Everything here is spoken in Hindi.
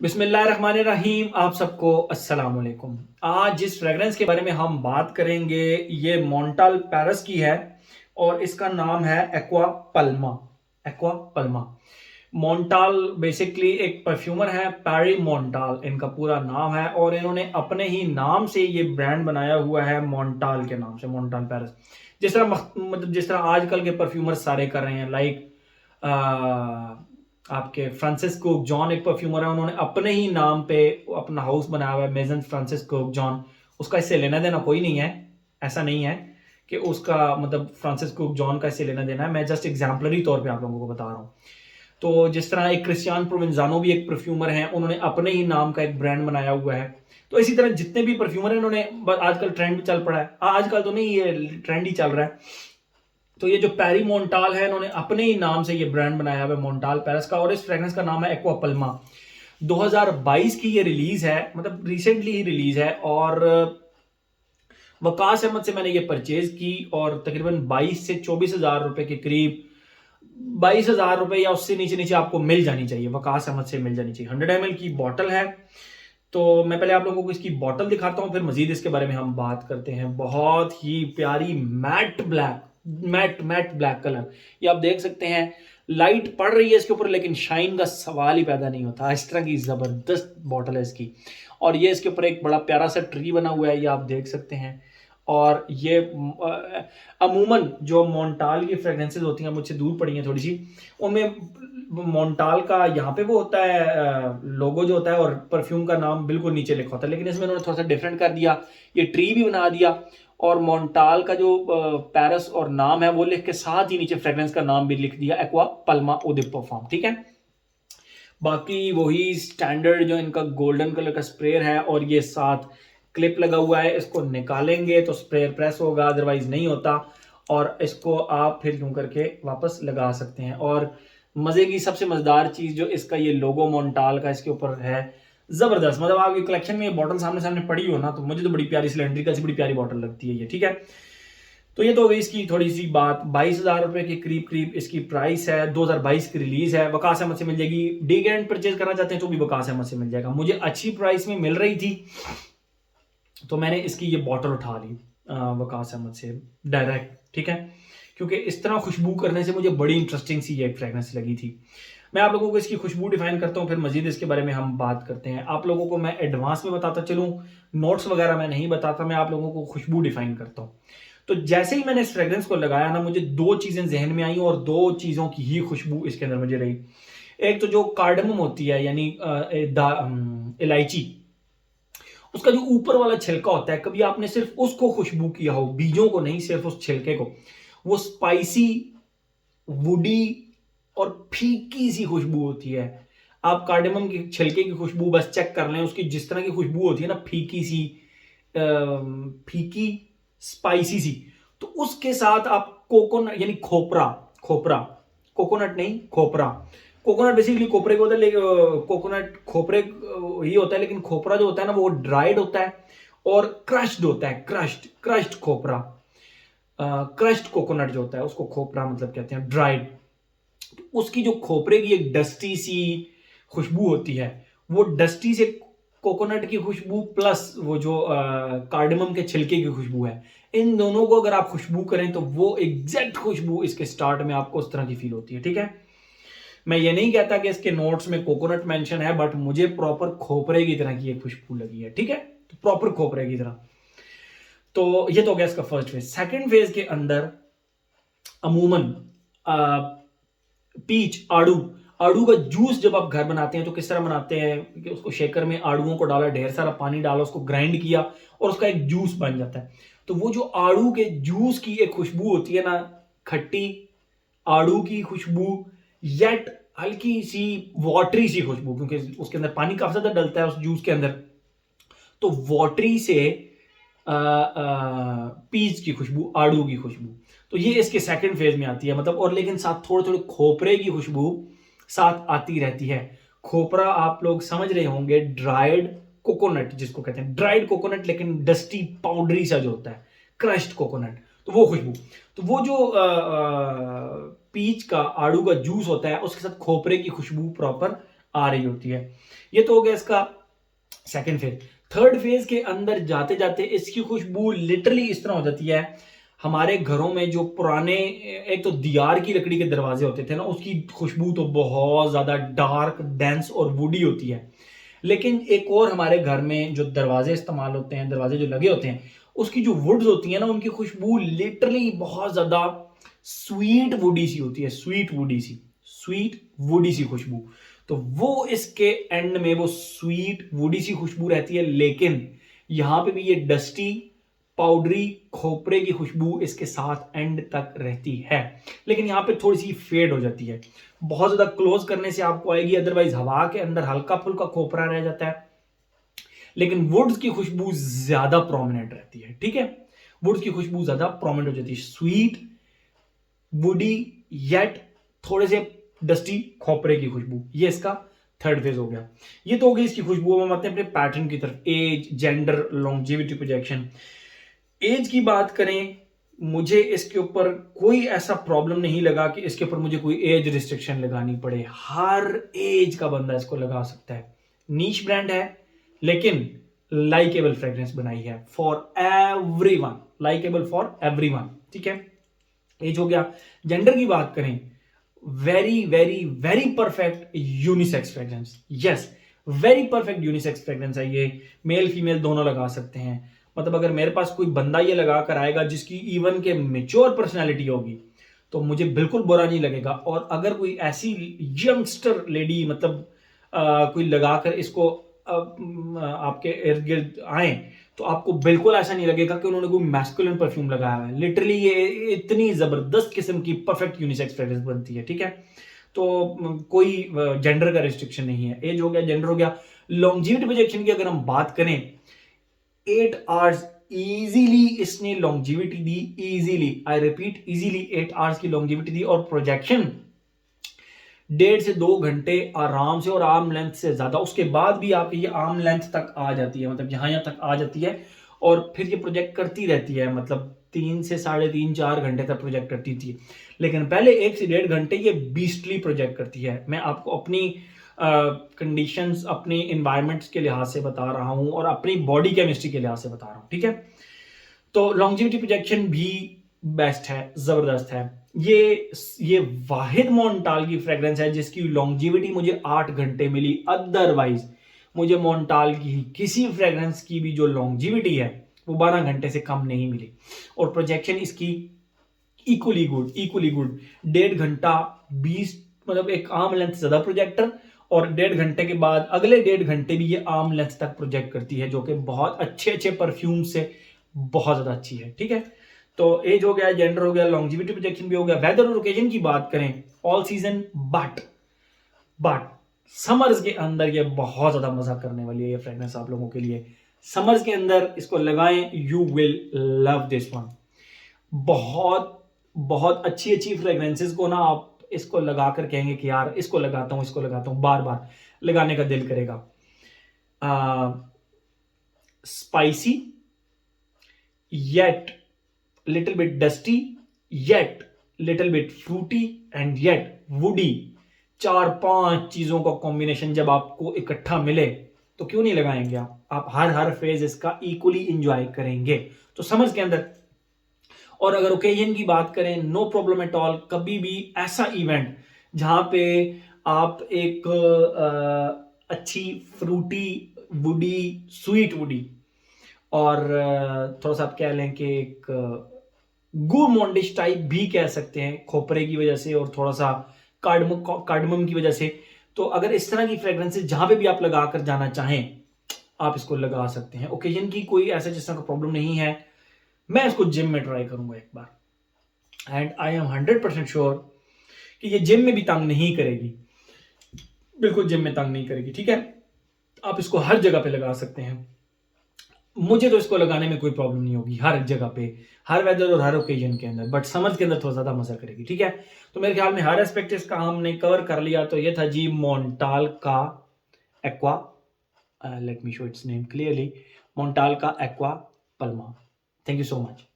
बिस्मिल्लाहिर्रहमानिर्रहीम। आप सबको अस्सलाम वालेकुम। आज जिस फ्रेगरेंस के बारे में हम बात करेंगे ये मॉन्टाल पेरिस की है और इसका नाम है Aqua Palma. Aqua Palma Montale basically एक परफ्यूमर है, पैरी मॉन्टाल इनका पूरा नाम है और इन्होंने अपने ही नाम से ये ब्रांड बनाया हुआ है मॉन्टाल के नाम से, मॉन्टाल पेरिस। जिस तरह मतलब जिस तरह आजकल के परफ्यूमर सारे कर रहे हैं, लाइक आपके फ्रांसिस्को जॉन एक परफ्यूमर है, उन्होंने अपने ही नाम पे अपना हाउस बनाया हुआ है, मेजन फ्रांसिस्को जॉन। उसका इससे लेना देना कोई नहीं है, ऐसा नहीं है कि उसका मतलब फ्रांसिस्को जॉन का इससे लेना देना है। मैं जस्ट एग्जाम्पलरी तौर पे आप लोगों को बता रहा हूँ। तो जिस तरह एक क्रिस्टियान प्रोवेंजानो भी एक परफ्यूमर हैं, उन्होंने अपने ही नाम का एक ब्रांड बनाया हुआ है। तो इसी तरह जितने भी परफ्यूमर हैं उन्होंने, आजकल ट्रेंड भी चल पड़ा है, आजकल तो नहीं, ये ट्रेंड ही चल रहा है। तो ये जो पैरी मोन्टाल है, इन्होंने अपने ही नाम से ये ब्रांड बनाया हुआ है मोन्टाल पेरिस का, और इस फ्रेग्रेंस का नाम है एक्वा पल्मा। 2022 की ये रिलीज है, मतलब रिसेंटली ही रिलीज है। और वकास अहमद से मैंने ये परचेज की और तकरीबन 22 से 24 हजार रुपए के करीब, 22 हजार रुपए या उससे नीचे नीचे आपको मिल जानी चाहिए, वकास अहमद से मिल जानी चाहिए। 100 ml की बॉटल है। तो मैं पहले आप लोगों को इसकी बॉटल दिखाता हूं, फिर मजीद इसके बारे में हम बात करते हैं। बहुत ही प्यारी matte black, matte matte black colour, ये आप देख सकते हैं। लाइट पड़ रही है इसके ऊपर लेकिन शाइन का सवाल ही पैदा नहीं होता। इस तरह की जबरदस्त बॉटल है इसकी। और ये इसके ऊपर एक बड़ा प्यारा सा ट्री बना हुआ है, ये आप देख सकते हैं। और ये अमूमन जो मोन्टाल की फ्रेग्रेंसेज होती हैं, मुझसे दूर पड़ी हैं थोड़ी सी, उनमें मोन्टाल का यहाँ पे वो होता है लोगो जो होता है, और परफ्यूम का नाम बिल्कुल नीचे लिखा होता है। लेकिन इसमें उन्होंने थोड़ा सा डिफरेंट कर दिया, ये ट्री भी बना दिया और मोन्टाल का जो पेरिस और नाम है वो लिख के साथ ही नीचे फ्रेग्रेंस का नाम भी लिख दिया, एक्वा पल्मा उदिप परफ्यूम। ठीक है। बाकी वही स्टैंडर्ड जो इनका गोल्डन कलर का स्प्रे है, और ये साथ क्लिप लगा हुआ है, इसको निकालेंगे तो स्प्रे प्रेस होगा, अदरवाइज नहीं होता। और इसको आप फिर यूं करके वापस लगा सकते हैं। और मजे की सबसे मजेदार चीज जो इसका ये लोगो मोन्टाल का इसके ऊपर है, जबरदस्त। मतलब आपकी कलेक्शन में ये बॉटल सामने सामने पड़ी हो ना, तो मुझे तो बड़ी प्यारी सिलेंड्रिकल सी बड़ी प्यारी बॉटल लगती है ये। ठीक है। तो ये तो हो गई इसकी थोड़ी सी बात। 22 हजार रुपए के करीब करीब इसकी प्राइस है। 2022 की रिलीज है, वकास अहमद से मिल जाएगी। डी एंड परचेज करना चाहते हैं तो भी वकास अहमद से मिल जाएगा। मुझे अच्छी प्राइस में मिल रही थी तो मैंने इसकी ये बॉटल उठा ली वकास अहमद से डायरेक्ट। ठीक है। क्योंकि इस तरह खुशबू करने से मुझे बड़ी इंटरेस्टिंग सी ये फ्रेग्रेंस लगी थी। मैं आप लोगों को इसकी खुशबू डिफाइन करता हूँ, फिर मजीद इसके बारे में हम बात करते हैं। आप लोगों को मैं एडवांस में बताता चलूँ, नोट्स वगैरह मैं नहीं बताता, मैं आप लोगों को खुशबू डिफाइन करता हूँ। तो जैसे ही मैंने इस फ्रेग्रेंस को लगाया ना, मुझे दो चीजें जहन में आई और दो चीजों की ही खुशबू इसके अंदर मुझे रही। एक तो जो कार्डमम होती है, यानी इलायची, उसका जो ऊपर वाला छिलका होता है, कभी आपने सिर्फ उसको खुशबू किया हो, बीजों को नहीं, सिर्फ उस छिलके को, वो स्पाइसी, वुडी और फीकी सी खुशबू होती है। आप कार्डेमम के छिलके की खुशबू बस चेक कर लें, उसकी जिस तरह की खुशबू होती है ना, फीकी सी, फीकी स्पाइसी सी। तो उसके साथ आप कोकोनट यानी खोपरा, खोपरा, कोकोनट नहीं खोपरा, कोकोनट बेसिकली खोपरे को होता है, लेकिन कोकोनट खोपरे ही होता है, लेकिन खोपरा जो होता है ना वो ड्राइड होता है और क्रश्ड होता है। क्रश्ड क्रश्ड खोपरा, क्रश्ड कोकोनट जो होता है उसको खोपरा मतलब कहते हैं, ड्राइड। उसकी जो खोपरे की एक डस्टी सी खुशबू होती है, वो डस्टी से कोकोनट की खुशबू प्लस वो जो कार्डमम के छिलके की खुशबू है, इन दोनों को अगर आप खुशबू करें तो वो एग्जैक्ट खुशबू इसके स्टार्ट में आपको उस तरह की फील होती है। ठीक है। मैं ये नहीं कहता कि इसके नोट्स में कोकोनट मेंशन है, बट मुझे प्रॉपर खोपरे की तरह की एक खुशबू लगी है। ठीक है। तो प्रॉपर खोपरे की तरह। तो ये तो हो गया इसका फर्स्ट फेज। सेकंड फेज के अंदर अमूमन पीच, आड़ू, आड़ू का जूस जब आप घर बनाते हैं तो किस तरह बनाते हैं कि उसको शेकर में आड़ूओं को डाला, ढेर सारा पानी डाला, उसको ग्राइंड किया और उसका एक जूस बन जाता है। तो वो जो आड़ू के जूस की एक खुशबू होती है ना, खट्टी आड़ू की खुशबू, येट हल्की सी वाटरी सी खुशबू, क्योंकि उसके अंदर पानी काफी ज्यादा डलता है उस जूस के अंदर, तो वाटरी से पीच की खुशबू, आड़ू की खुशबू। तो ये इसके सेकंड फेज में आती है, मतलब। और लेकिन साथ थोड़े थोड़े खोपरे की खुशबू साथ आती रहती है। खोपरा आप लोग समझ रहे होंगे, ड्राइड कोकोनट जिसको कहते हैं, ड्राइड कोकोनट लेकिन डस्टी पाउडरी सा जो होता है, क्रश्ड कोकोनट, तो वो खुशबू। तो वो जो पीच का, आड़ू का जूस होता है, उसके साथ खोपरे की खुशबू प्रॉपर आ रही होती है। ये तो हो गया इसका सेकंड फेज। थर्ड फेज के अंदर जाते जाते इसकी खुशबू लिटरली इस तरह हो जाती है, हमारे घरों में जो पुराने एक तो दियार की लकड़ी के दरवाजे होते थे ना, उसकी खुशबू तो बहुत ज्यादा डार्क, डेंस और वुडी होती है। लेकिन एक और हमारे घर में जो दरवाजे इस्तेमाल होते हैं, दरवाजे जो लगे होते हैं, उसकी जो वुड्स होती है ना, उनकी खुशबू लिटरली बहुत ज्यादा स्वीट वुडी सी होती है, स्वीट वुडी सी खुशबू। तो वो इसके एंड में वो स्वीट वुडी सी खुशबू रहती है, लेकिन यहां पे भी ये डस्टी पाउडरी खोपरे की खुशबू इसके साथ एंड तक रहती है, लेकिन यहां पे थोड़ी सी फेड हो जाती है। बहुत ज्यादा क्लोज करने से आपको आएगी, अदरवाइज हवा के अंदर हल्का फुल्का खोपरा रह जाता है, लेकिन वुड्स की खुशबू ज्यादा प्रोमिनेंट रहती है। ठीक है, वुड्स की खुशबू ज्यादा प्रोमिनेंट हो जाती है, स्वीट वुडी येट थोड़े से डस्टी खोपरे की खुशबू। ये इसका थर्ड फेज हो गया। ये तो हो गई इसकी खुशबू। हम आते हैं अपने पैटर्न की तरफ, age, gender, longevity, projection. Age की बात करें, मुझे इसके ऊपर कोई ऐसा प्रॉब्लम नहीं लगा कि इसके ऊपर मुझे कोई एज रिस्ट्रिक्शन लगानी पड़े। हर एज का बंदा इसको लगा सकता है। नीश ब्रांड है, लेकिन लाइकेबल फ्रेग्रेंस बनाई है for everyone, likeable for everyone. ठीक है, एज हो गया। जेंडर की बात करें, very very very perfect unisex fragrance. Yes, very perfect unisex fragrance है ये, मेल फीमेल दोनों लगा सकते हैं। मतलब अगर मेरे पास कोई बंदा ये लगा कर आएगा जिसकी इवन के मेच्योर पर्सनालिटी होगी, तो मुझे बिल्कुल बुरा नहीं लगेगा। और अगर कोई ऐसी यंगस्टर लेडी, मतलब कोई लगाकर इसको आपके इर्द गिर्द आए, तो आपको बिल्कुल ऐसा नहीं लगेगा कि उन्होंने कोई मैस्कुलिन परफ्यूम लगाया है। लिटरली ये इतनी जबरदस्त किस्म की परफेक्ट यूनिसेक्स फ्रेग्रेंस बनती है। ठीक है, तो कोई जेंडर का रिस्ट्रिक्शन नहीं है। एज हो गया, जेंडर हो गया। लॉन्जिविटी प्रोजेक्शन की अगर हम बात करें, 8 आवर्स इजीली इसने longevity the, easily, I repeat easily 8 hours की लॉन्जिविटी दी। और प्रोजेक्शन 1.5 से 2 घंटे आराम से, और आर्म लेंथ से ज्यादा। उसके बाद भी आप ये आर्म लेंथ तक आ जाती है, मतलब यहाँ तक आ जाती है, और फिर ये प्रोजेक्ट करती रहती है, मतलब 3 से 3.5 4 घंटे तक प्रोजेक्ट करती थी। लेकिन पहले 1 से 1.5 घंटे ये बीस्टली प्रोजेक्ट करती है। मैं आपको अपनी कंडीशंस, अपनी इन्वायरमेंट्स के लिहाज से बता रहा हूं, और अपनी बॉडी केमिस्ट्री के लिहाज से बता रहा हूं। ठीक है, तो लॉन्जिविटी प्रोजेक्शन भी बेस्ट है, जबरदस्त है। ये वाहिद मोन्टाल की फ्रेग्रेंस है जिसकी लॉन्जिविटी मुझे 8 घंटे मिली। अदरवाइज मुझे मोन्टाल की किसी फ्रेग्रेंस की भी जो लॉन्जिविटी है वो 12 घंटे से कम नहीं मिली। और प्रोजेक्शन इसकी इक्वली गुड, 1.5 घंटा 20, मतलब एक आर्म लेंथ ज्यादा प्रोजेक्टर, और 1.5 घंटे के बाद अगले 1.5 घंटे भी ये आर्म लेंथ तक प्रोजेक्ट करती है, जो कि बहुत अच्छे अच्छे परफ्यूम से बहुत ज्यादा अच्छी है। ठीक है, तो एज हो गया, जेंडर हो गया, लॉन्जिविटी प्रोजेक्शन भी हो गया। वेदर और ओकेजन की बात करें, ऑल सीजन, बट समर्स के अंदर ये बहुत ज्यादा मजा करने वाली है ये फ्रेग्रेंस आप लोगों के लिए। समर्स के अंदर इसको लगाएं, you will love this one. बहुत बहुत अच्छी अच्छी फ्रेग्रेंसेस को ना आप इसको लगाकर कहेंगे कि यार इसको लगाता हूं, बार बार लगाने का दिल करेगा। Spicy, yet little bit dusty, yet little bit fruity, and yet woody। 4-5 चीजों का कॉम्बिनेशन जब आपको इकट्ठा मिले तो क्यों नहीं लगाएंगे आप हर फेज इसका इक्वली इंजॉय करेंगे। तो समझ के अंदर। और अगर ओकेजन की बात करें, नो प्रॉब्लम एट ऑल। कभी भी ऐसा इवेंट जहां पे आप एक अच्छी फ्रूटी वुडी, स्वीट वुडी, और थोड़ा सा आप कह लें कि एक गुरमोंडिश टाइप भी कह सकते हैं, खोपरे की वजह से और थोड़ा सा कार्डमम की वजह से। तो अगर इस तरह की फ्रेग्रेंसेस जहां पे भी आप लगा कर जाना चाहें, आप इसको लगा सकते हैं। ओकेजन की कोई ऐसा जिस तरह का प्रॉब्लम नहीं है। मैं इसको जिम में ट्राई करूंगा एक बार, एंड आई एम 100% श्योर कि ये जिम में भी तंग नहीं करेगी, बिल्कुल जिम में तंग नहीं करेगी। ठीक है, आप इसको हर जगह पे लगा सकते हैं। मुझे तो इसको लगाने में कोई प्रॉब्लम नहीं होगी, हर जगह पे, हर वेदर और हर ओकेजन के अंदर, बट समर के अंदर थोड़ा ज्यादा मजा करेगी। ठीक है, तो मेरे ख्याल में हर एस्पेक्ट इसका हमने कवर कर लिया। तो ये था जी मोन्टाल का Aqua, let me show its name clearly, Montale का Aqua Palma. Thank you so much.